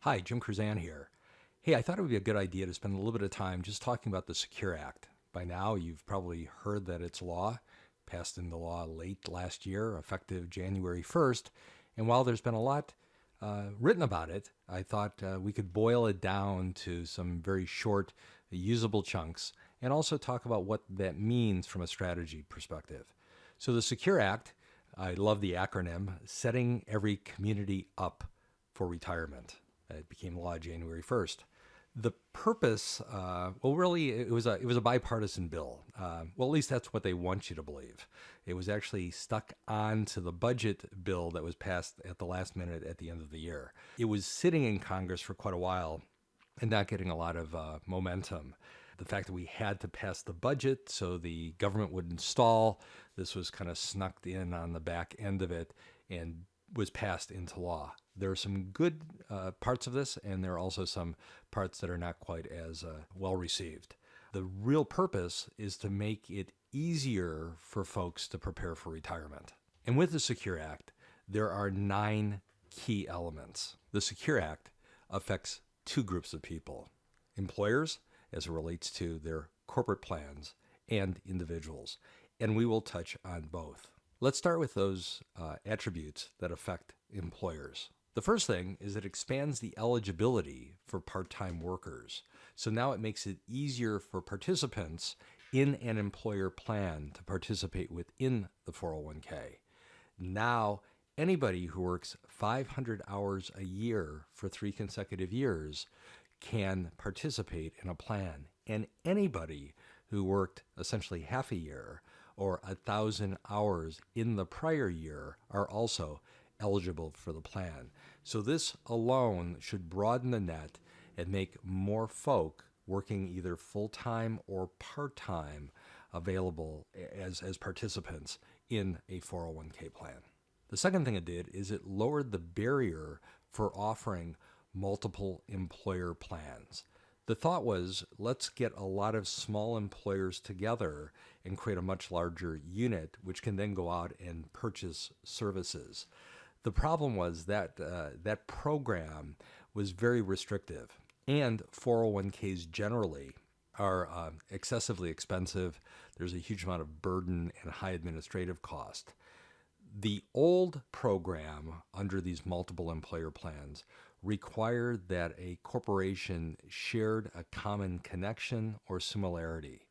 Hi, Jim Kruzan here. Hey, I thought it would be a good idea to spend a little bit of time just talking about the Secure Act. By now, you've probably heard that it's law, passed into law late last year, effective January 1st. And while there's been a lot written about it, I thought we could boil it down to some very short, usable chunks and also talk about what that means from a strategy perspective. So the Secure Act, I love the acronym, setting every community up for retirement. It became law January 1st. The purpose, really, it was a bipartisan bill. At least that's what they want you to believe. It was actually stuck onto the budget bill that was passed at the last minute at the end of the year. It was sitting in Congress for quite a while and not getting a lot of momentum. The fact that we had to pass the budget so the government wouldn't stall, this was kind of snuck in on the back end of it and was passed into law. There are some good parts of this, and there are also some parts that are not quite as well received. The real purpose is to make it easier for folks to prepare for retirement. And with the Secure Act, there are 9 key elements. The Secure Act affects 2 groups of people: employers, as it relates to their corporate plans, and individuals. And we will touch on both. Let's start with those attributes that affect employers. The first thing is it expands the eligibility for part-time workers. So now it makes it easier for participants in an employer plan to participate within the 401k. Now, anybody who works 500 hours a year for 3 consecutive years can participate in a plan. And anybody who worked essentially half a year or 1,000 hours in the prior year are also eligible for the plan. So this alone should broaden the net and make more folk working either full-time or part-time available as participants in a 401k plan. The second thing it did is it lowered the barrier for offering multiple employer plans. The thought was, let's get a lot of small employers together and create a much larger unit, which can then go out and purchase services. The problem was that that program was very restrictive, and 401ks generally are excessively expensive. There's a huge amount of burden and high administrative cost. The old program under these multiple employer plans required that a corporation shared a common connection or similarity.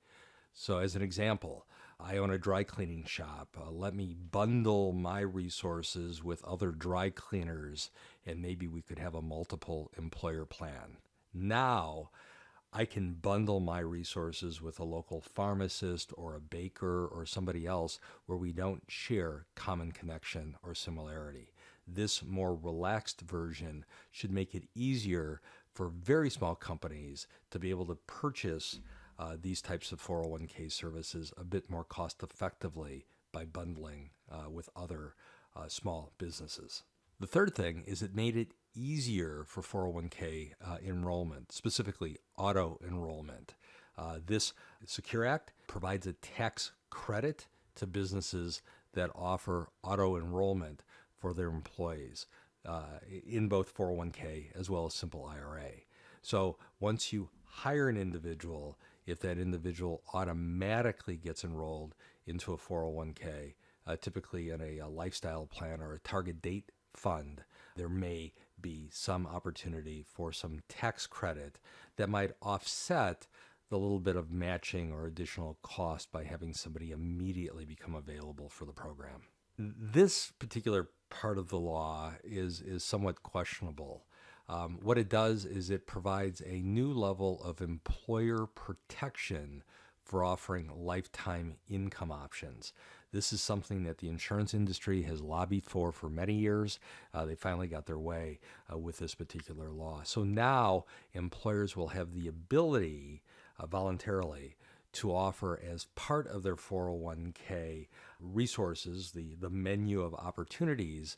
So as an example, I own a dry cleaning shop. Let me bundle my resources with other dry cleaners, and maybe we could have a multiple employer plan. Now, I can bundle my resources with a local pharmacist or a baker or somebody else where we don't share common connection or similarity. This more relaxed version should make it easier for very small companies to be able to purchase these types of 401k services a bit more cost effectively by bundling with other small businesses. The third thing is it made it easier for 401k enrollment, specifically auto enrollment. This Secure Act provides a tax credit to businesses that offer auto enrollment for their employees in both 401k as well as simple IRA. So once you hire an individual, if that individual automatically gets enrolled into a 401k, typically in a lifestyle plan or a target date fund, there may be some opportunity for some tax credit that might offset the little bit of matching or additional cost by having somebody immediately become available for the program. This particular part of the law is somewhat questionable. What it does is it provides a new level of employer protection for offering lifetime income options. This is something that the insurance industry has lobbied for many years. They finally got their way with this particular law. So now employers will have the ability voluntarily to offer as part of their 401k resources, the menu of opportunities,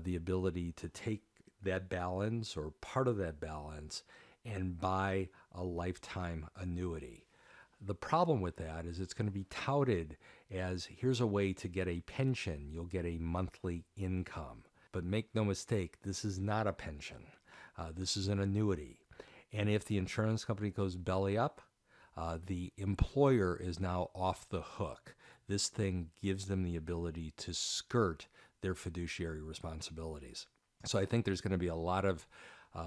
the ability to take that balance or part of that balance and buy a lifetime annuity. The problem with that is it's going to be touted as here's a way to get a pension. You'll get a monthly income. But make no mistake, this is not a pension. This is an annuity. And if the insurance company goes belly up, the employer is now off the hook. This thing gives them the ability to skirt their fiduciary responsibilities. So I think there's going to be a lot of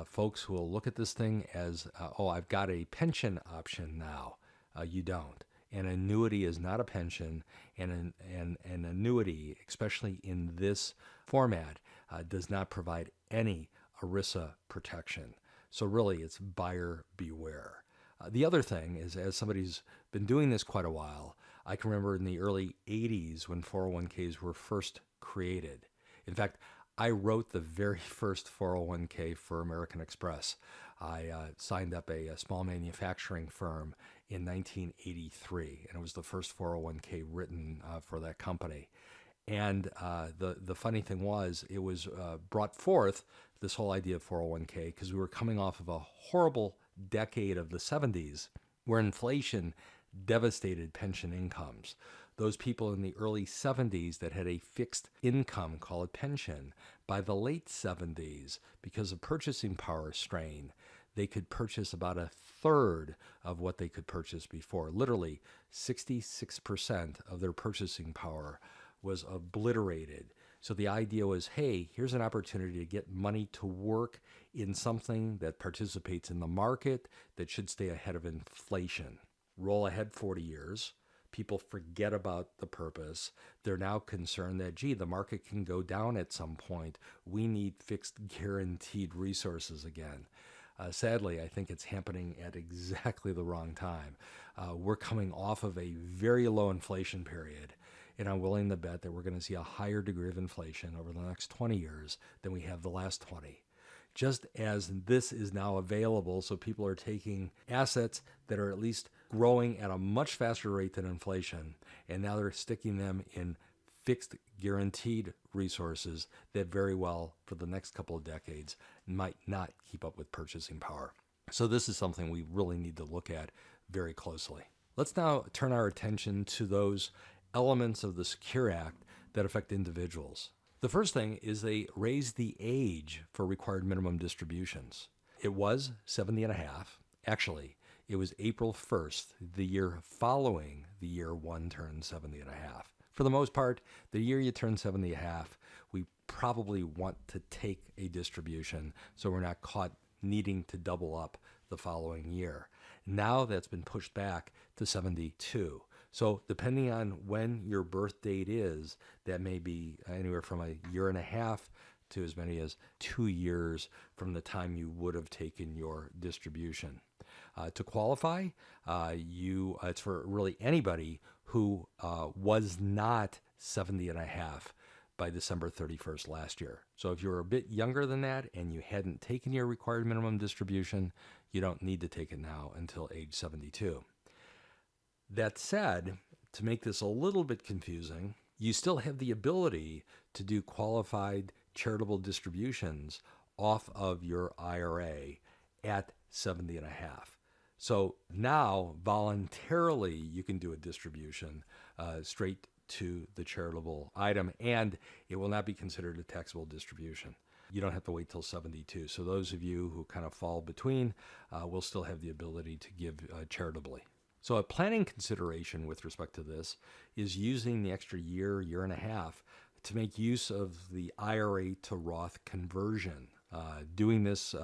folks who will look at this thing as, oh, I've got a pension option now. You don't. An annuity is not a pension, and an annuity, especially in this format, does not provide any ERISA protection. So really, it's buyer beware. The other thing is, as somebody who's been doing this quite a while, I can remember in the early 80s when 401ks were first created. In fact, I wrote the very first 401k for American Express. I signed up a small manufacturing firm in 1983, and it was the first 401k written for that company. And the funny thing was, it was brought forth, this whole idea of 401k, because we were coming off of a horrible decade of the 70s where inflation devastated pension incomes. Those people in the early 70s that had a fixed income, call it pension, by the late 70s, because of purchasing power strain, they could purchase about a third of what they could purchase before. Literally, 66% of their purchasing power was obliterated. So the idea was, hey, here's an opportunity to get money to work in something that participates in the market that should stay ahead of inflation. Roll ahead 40 years. People forget about the purpose. They're now concerned that, gee, the market can go down at some point. We need fixed guaranteed resources again. Sadly, I think it's happening at exactly the wrong time. We're coming off of a very low inflation period, and I'm willing to bet that we're going to see a higher degree of inflation over the next 20 years than we have the last 20. Just as this is now available, so people are taking assets that are at least growing at a much faster rate than inflation, and now they're sticking them in fixed guaranteed resources that very well for the next couple of decades might not keep up with purchasing power. So this is something we really need to look at very closely. Let's now turn our attention to those elements of the Secure Act that affect individuals. The first thing is they raised the age for required minimum distributions. It was 70 and a half. Actually, it was April 1st, the year following the year one turned 70 and a half. For the most part, the year you turn 70 and a half, we probably want to take a distribution so we're not caught needing to double up the following year. Now that's been pushed back to 72. So depending on when your birth date is, that may be anywhere from a year and a half to as many as 2 years from the time you would have taken your distribution. To qualify, it's for really anybody who was not 70 and a half by December 31st last year. So if you're a bit younger than that and you hadn't taken your required minimum distribution, you don't need to take it now until age 72. That said, to make this a little bit confusing, you still have the ability to do qualified charitable distributions off of your IRA at 70 and a half. So now voluntarily you can do a distribution straight to the charitable item, and it will not be considered a taxable distribution. You don't have to wait till 72. So those of you who kind of fall between will still have the ability to give charitably. So a planning consideration with respect to this is using the extra year, year and a half to make use of the IRA to Roth conversion. Doing this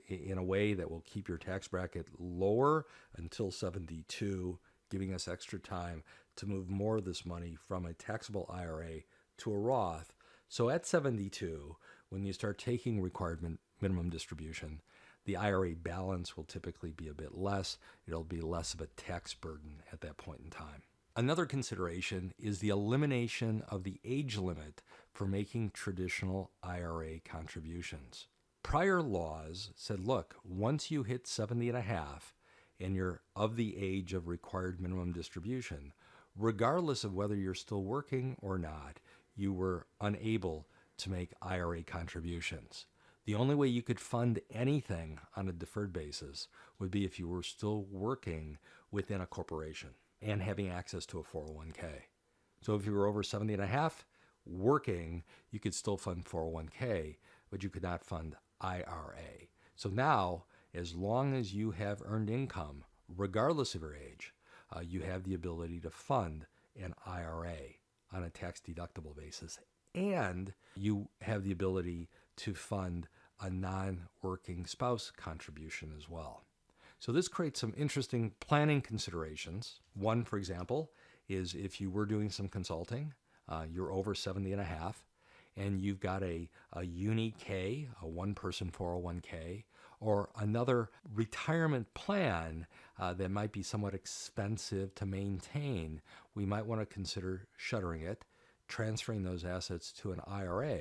in a way that will keep your tax bracket lower until 72, giving us extra time to move more of this money from a taxable IRA to a Roth. So at 72, when you start taking required minimum distribution, the IRA balance will typically be a bit less. It'll be less of a tax burden at that point in time. Another consideration is the elimination of the age limit for making traditional IRA contributions. Prior laws said, look, once you hit 70 and a half and you're of the age of required minimum distribution, regardless of whether you're still working or not, you were unable to make IRA contributions. The only way you could fund anything on a deferred basis would be if you were still working within a corporation and having access to a 401k. So if you were over 70 and a half working, you could still fund 401k, but you could not fund IRA. So now, as long as you have earned income, regardless of your age, you have the ability to fund an IRA on a tax-deductible basis, and you have the ability to fund a non-working spouse contribution as well. So this creates some interesting planning considerations. One, for example, is if you were doing some consulting, you're over 70 and a half, and you've got a uni-K, a one-person 401k, or another retirement plan that might be somewhat expensive to maintain, we might want to consider shuttering it, transferring those assets to an IRA,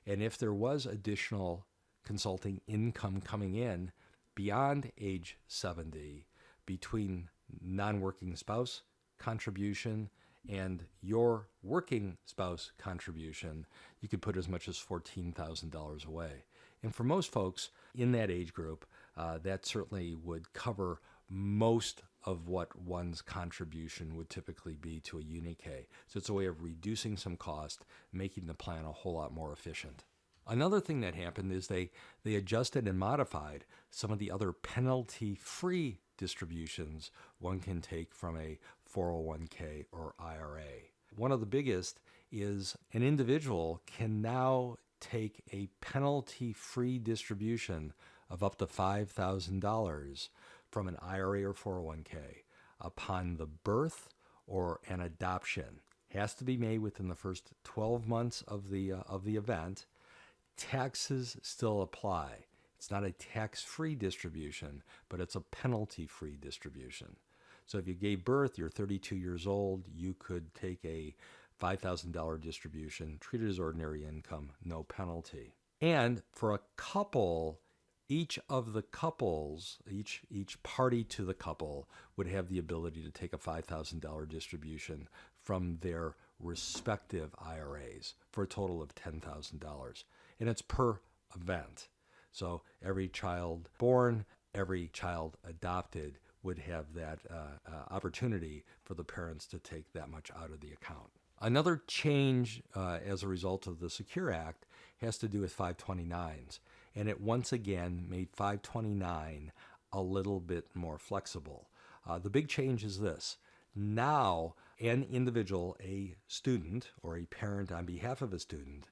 and if there was additional consulting income coming in beyond age 70, between non-working spouse contribution and your working spouse contribution, you could put as much as $14,000 away. And for most folks in that age group, that certainly would cover most of what one's contribution would typically be to a uni-K. So it's a way of reducing some cost, making the plan a whole lot more efficient. Another thing that happened is they adjusted and modified some of the other penalty-free distributions one can take from a 401k or IRA. One of the biggest is an individual can now take a penalty-free distribution of up to $5,000 from an IRA or 401k upon the birth or an adoption. Has to be made within the first 12 months of the event. Taxes still apply. It's not a tax-free distribution, but it's a penalty-free distribution. So if you gave birth, you're 32 years old, you could take a $5,000 distribution, treat it as ordinary income, no penalty. And for a couple, each of the couples, each party to the couple would have the ability to take a $5,000 distribution from their respective IRAs for a total of $10,000. And it's per event. So every child born, every child adopted would have that opportunity for the parents to take that much out of the account. Another change as a result of the Secure Act has to do with 529s. And it once again made 529 a little bit more flexible. The big change is this. Now, an individual, a student or a parent on behalf of a student,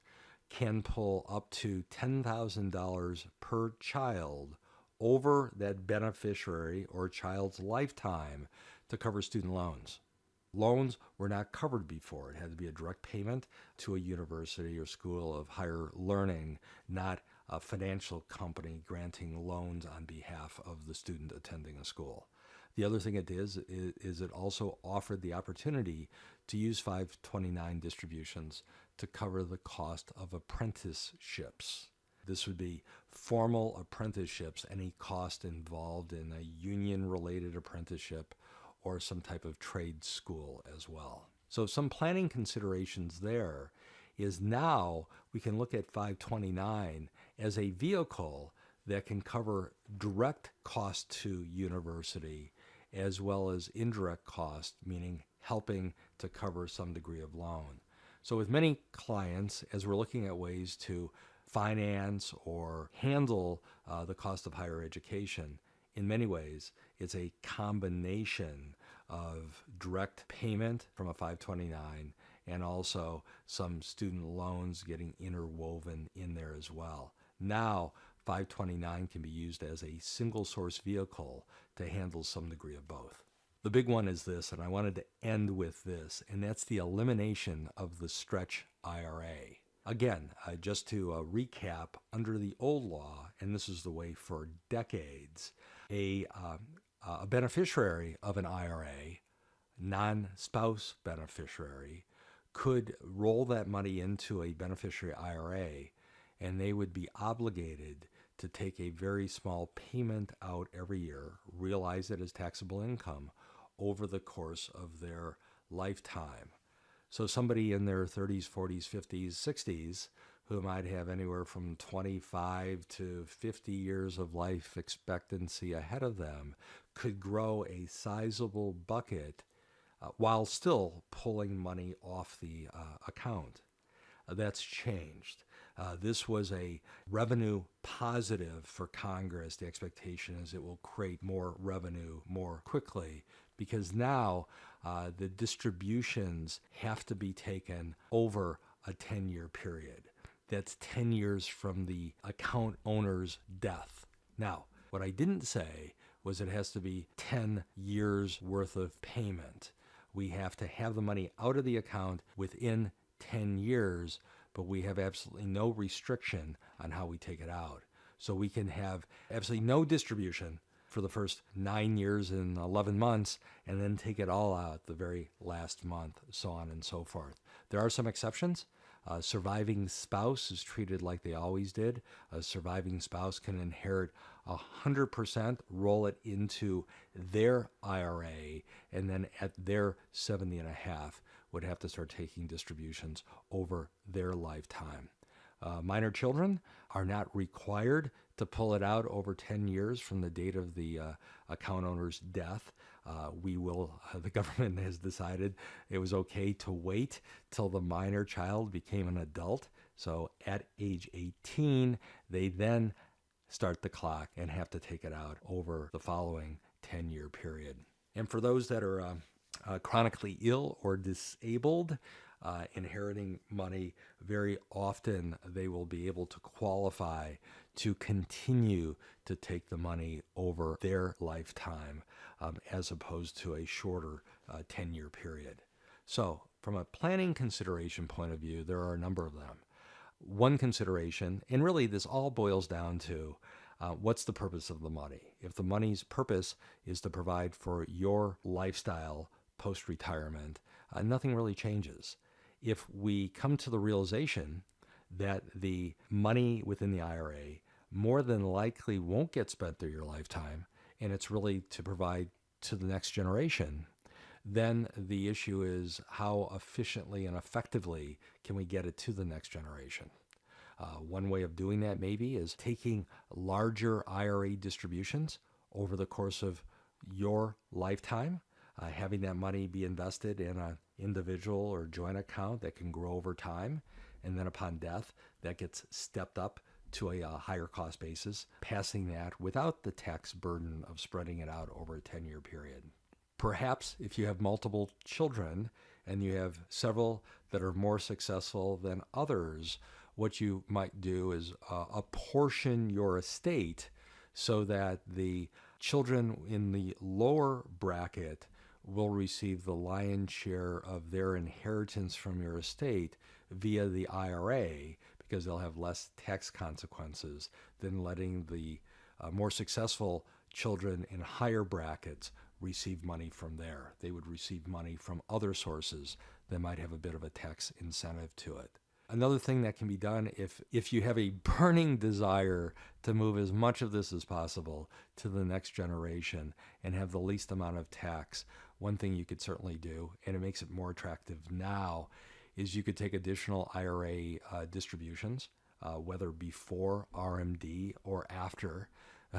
can pull up to $10,000 per child over that beneficiary or child's lifetime to cover student loans. Loans were not covered before. It had to be a direct payment to a university or school of higher learning, not a financial company granting loans on behalf of the student attending a school. The other thing it is it also offered the opportunity to use 529 distributions to cover the cost of apprenticeships. This would be formal apprenticeships, any cost involved in a union-related apprenticeship or some type of trade school as well. So some planning considerations there is now we can look at 529 as a vehicle that can cover direct cost to university as well as indirect cost, meaning helping to cover some degree of loan. So with many clients, as we're looking at ways to finance or handle the cost of higher education, in many ways, it's a combination of direct payment from a 529 and also some student loans getting interwoven in there as well. Now, 529 can be used as a single source vehicle to handle some degree of both. The big one is this, and I wanted to end with this, and that's the elimination of the Stretch IRA. Again, just to recap, under the old law, and this is the way for decades, a beneficiary of an IRA, non-spouse beneficiary, could roll that money into a beneficiary IRA, and they would be obligated to take a very small payment out every year, realize it as taxable income over the course of their lifetime. So somebody in their 30s, 40s, 50s, 60s, who might have anywhere from 25 to 50 years of life expectancy ahead of them, could grow a sizable bucket while still pulling money off the account. That's changed. This was a revenue positive for Congress. The expectation is it will create more revenue more quickly because now the distributions have to be taken over a 10-year period. That's 10 years from the account owner's death. Now, what I didn't say was it has to be 10 years worth of payment. We have to have the money out of the account within 10 years, but we have absolutely no restriction on how we take it out. So we can have absolutely no distribution for the first 9 years and 11 months, and then take it all out the very last month, so on and so forth. There are some exceptions. Surviving spouse is treated like they always did. A surviving spouse can inherit 100%, roll it into their IRA, and then at their 70 and a half would have to start taking distributions over their lifetime. Minor children are not required to pull it out over 10 years from the date of the account owner's death. The government has decided it was okay to wait till the minor child became an adult. So at age 18, they then start the clock and have to take it out over the following 10-year period. And for those that are chronically ill or disabled, inheriting money, very often they will be able to qualify to continue to take the money over their lifetime as opposed to a shorter 10-year period. So from a planning consideration point of view, there are a number of them. One consideration, and really this all boils down to what's the purpose of the money? If the money's purpose is to provide for your lifestyle post-retirement, nothing really changes. If we come to the realization that the money within the IRA more than likely won't get spent through your lifetime, and it's really to provide to the next generation, then the issue is how efficiently and effectively can we get it to the next generation. One way of doing that maybe is taking larger IRA distributions over the course of your lifetime, having that money be invested in an individual or joint account that can grow over time, and then upon death, that gets stepped up to a higher cost basis, passing that without the tax burden of spreading it out over a 10-year period. Perhaps if you have multiple children and you have several that are more successful than others, what you might do is apportion your estate so that the children in the lower bracket will receive the lion's share of their inheritance from your estate via the IRA, because they'll have less tax consequences than letting the more successful children in higher brackets receive money from there. They would receive money from other sources that might have a bit of a tax incentive to it. Another thing that can be done if you have a burning desire to move as much of this as possible to the next generation and have the least amount of tax, one thing you could certainly do, and it makes it more attractive now, is you could take additional IRA distributions, whether before RMD or after.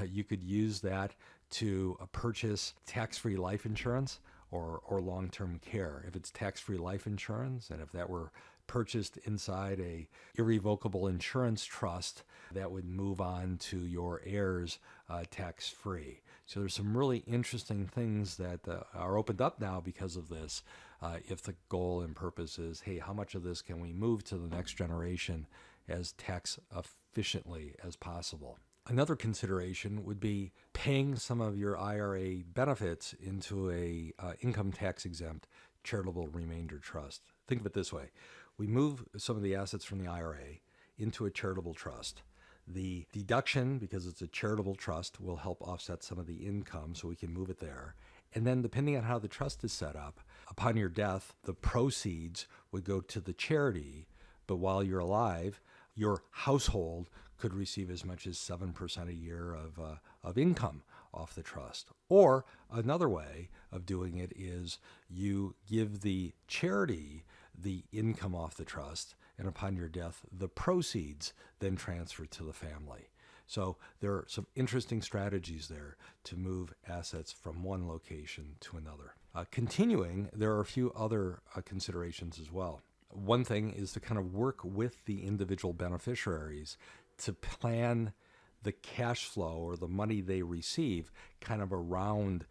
You could use that to purchase tax-free life insurance or long-term care. If it's tax-free life insurance, and if that were purchased inside a irrevocable insurance trust, that would move on to your heirs tax-free. So there's some really interesting things that are opened up now because of this. If the goal and purpose is, hey, how much of this can we move to the next generation as tax efficiently as possible? Another consideration would be paying some of your IRA benefits into a income tax exempt charitable remainder trust. Think of it this way. We move some of the assets from the IRA into a charitable trust. The deduction, because it's a charitable trust, will help offset some of the income, so we can move it there. And then depending on how the trust is set up, upon your death, the proceeds would go to the charity, but while you're alive, your household could receive as much as 7% a year of income off the trust. Or another way of doing it is you give the charity the income off the trust, and upon your death, the proceeds then transfer to the family. So there are some interesting strategies there to move assets from one location to another. Continuing, there are a few other considerations as well. One thing is to kind of work with the individual beneficiaries to plan the cash flow or the money they receive kind of around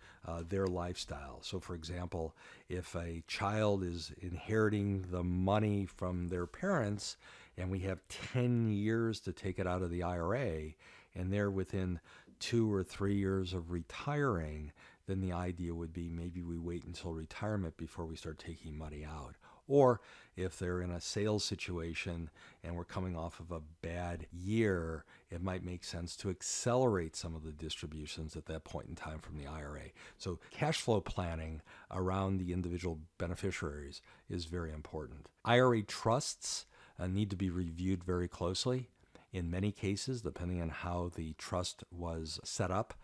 their lifestyle. So, for example, if a child is inheriting the money from their parents and we have 10 years to take it out of the IRA and they're within 2 or 3 years of retiring, then the idea would be maybe we wait until retirement before we start taking money out. Or if they're in a sales situation and we're coming off of a bad year, it might make sense to accelerate some of the distributions at that point in time from the IRA. So cash flow planning around the individual beneficiaries is very important. IRA trusts need to be reviewed very closely. In many cases, depending on how the trust was set up,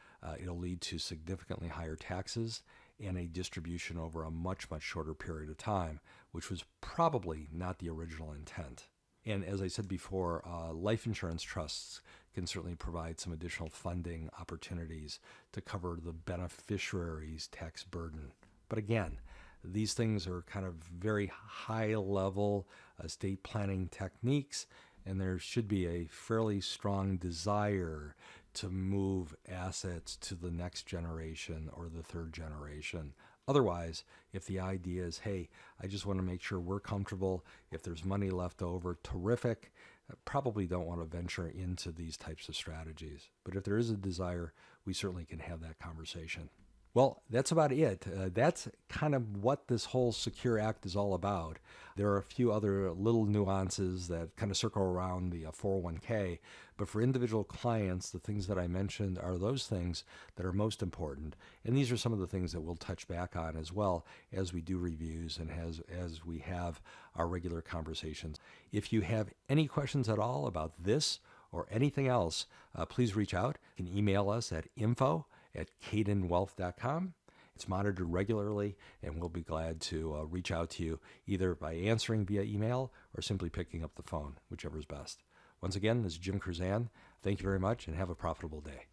it'll lead to significantly higher taxes and a distribution over a much, much shorter period of time, which was probably not the original intent. And as I said before, life insurance trusts can certainly provide some additional funding opportunities to cover the beneficiary's tax burden. But again, these things are kind of very high-level estate planning techniques, and there should be a fairly strong desire to move assets to the next generation or the third generation. Otherwise, if the idea is, hey, I just want to make sure we're comfortable, if there's money left over, terrific, probably don't want to venture into these types of strategies. But if there is a desire, we certainly can have that conversation. Well, that's about it. That's kind of what this whole Secure Act is all about. There are a few other little nuances that kind of circle around the 401k, but for individual clients, the things that I mentioned are those things that are most important. And these are some of the things that we'll touch back on as well as we do reviews and as we have our regular conversations. If you have any questions at all about this or anything else, please reach out. You can email us at info@kaydanwealth.com. It's monitored regularly, and we'll be glad to reach out to you either by answering via email or simply picking up the phone, whichever is best. Once again, this is Jim Kruzan. Thank you very much, and have a profitable day.